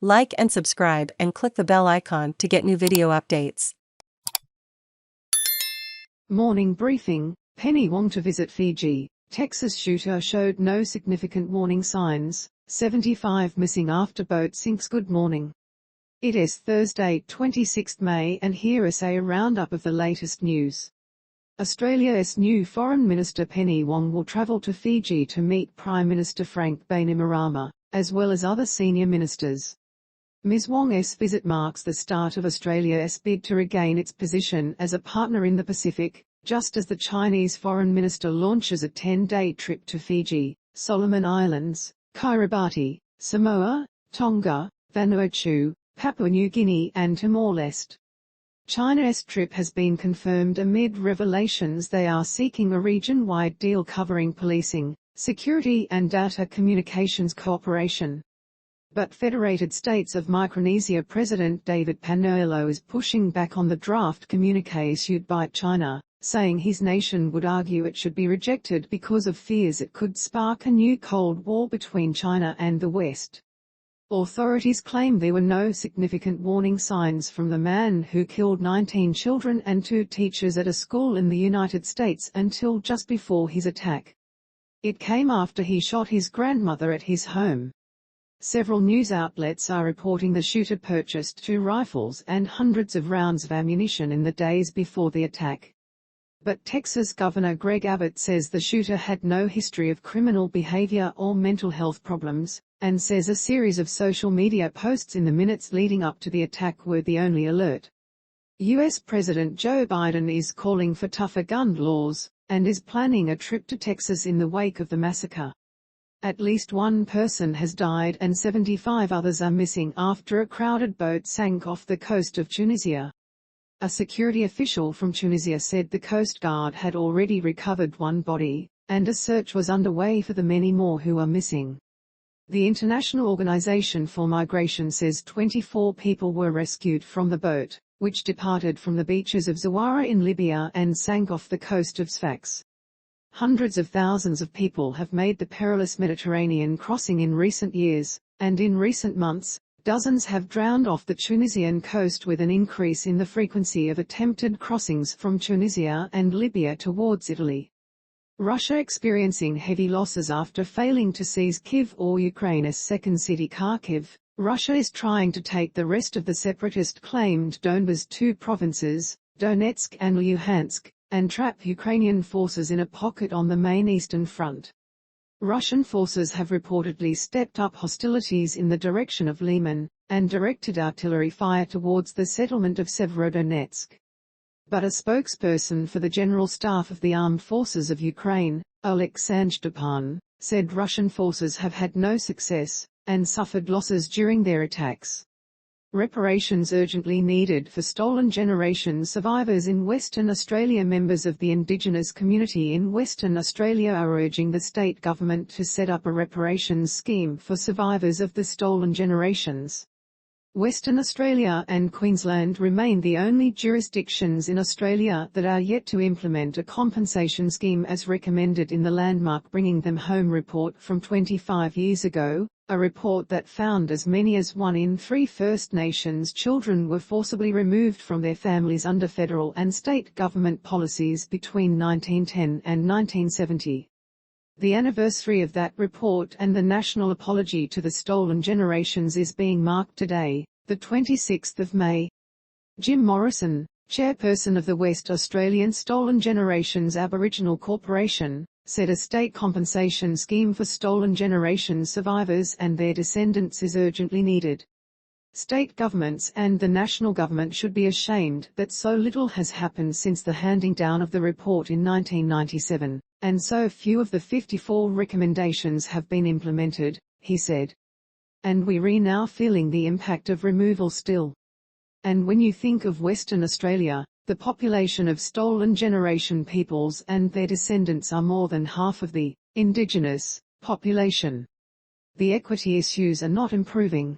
Like and subscribe and click the bell icon to get new video updates. Morning briefing, Penny Wong to visit Fiji. Texas shooter showed no significant warning signs, 75 missing after boat sinks. Good morning. It is Thursday, 26 May, and here is a roundup of the latest news. Australia's new Foreign Minister Penny Wong will travel to Fiji to meet Prime Minister Frank Bainimarama, as well as other senior ministers. Ms. Wong's visit marks the start of Australia's bid to regain its position as a partner in the Pacific, just as the Chinese Foreign Minister launches a 10-day trip to Fiji, Solomon Islands, Kiribati, Samoa, Tonga, Vanuatu, Papua New Guinea and Timor-Leste. China's trip has been confirmed amid revelations they are seeking a region-wide deal covering policing, security and data communications cooperation. But Federated States of Micronesia President David Paniolo is pushing back on the draft communique issued by China, saying his nation would argue it should be rejected because of fears it could spark a new Cold War between China and the West. Authorities claim there were no significant warning signs from the man who killed 19 children and 2 teachers at a school in the United States until just before his attack. It came after he shot his grandmother at his home. Several news outlets are reporting the shooter purchased 2 rifles and hundreds of rounds of ammunition in the days before the attack. But Texas Governor Greg Abbott says the shooter had no history of criminal behavior or mental health problems, and says a series of social media posts in the minutes leading up to the attack were the only alert. U.S. President Joe Biden is calling for tougher gun laws, and is planning a trip to Texas in the wake of the massacre. At least 1 person has died and 75 others are missing after a crowded boat sank off the coast of Tunisia. A security official from Tunisia said the Coast Guard had already recovered 1 body, and a search was underway for the many more who are missing. The International Organization for Migration says 24 people were rescued from the boat, which departed from the beaches of Zawara in Libya and sank off the coast of Sfax. Hundreds of thousands of people have made the perilous Mediterranean crossing in recent years, and in recent months, dozens have drowned off the Tunisian coast, with an increase in the frequency of attempted crossings from Tunisia and Libya towards Italy. Russia experiencing heavy losses after failing to seize Kyiv or Ukraine's second city Kharkiv. Russia is trying to take the rest of the separatist-claimed Donbas 2 provinces, Donetsk and Luhansk, and trap Ukrainian forces in a pocket on the main eastern front. Russian forces have reportedly stepped up hostilities in the direction of Lyman, and directed artillery fire towards the settlement of Severodonetsk. But a spokesperson for the General Staff of the Armed Forces of Ukraine, Oleksandr Stepan, said Russian forces have had no success, and suffered losses during their attacks. Reparations urgently needed for stolen generation survivors in Western Australia. Members of the Indigenous community in Western Australia are urging the state government to set up a reparations scheme for survivors of the stolen generations. Western Australia and Queensland remain the only jurisdictions in Australia that are yet to implement a compensation scheme as recommended in the landmark Bringing Them Home report from 25 years ago, a report that found as many as 1 in 3 First Nations children were forcibly removed from their families under federal and state government policies between 1910 and 1970. The anniversary of that report and the national apology to the stolen generations is being marked today, the 26th of May. Jim Morrison, chairperson of the West Australian Stolen Generations Aboriginal Corporation, said a state compensation scheme for stolen generation survivors and their descendants is urgently needed. State governments and the national government should be ashamed that so little has happened since the handing down of the report in 1997, and so few of the 54 recommendations have been implemented, he said. And we're now feeling the impact of removal still. And when you think of Western Australia, the population of stolen generation peoples and their descendants are more than half of the Indigenous population. The equity issues are not improving.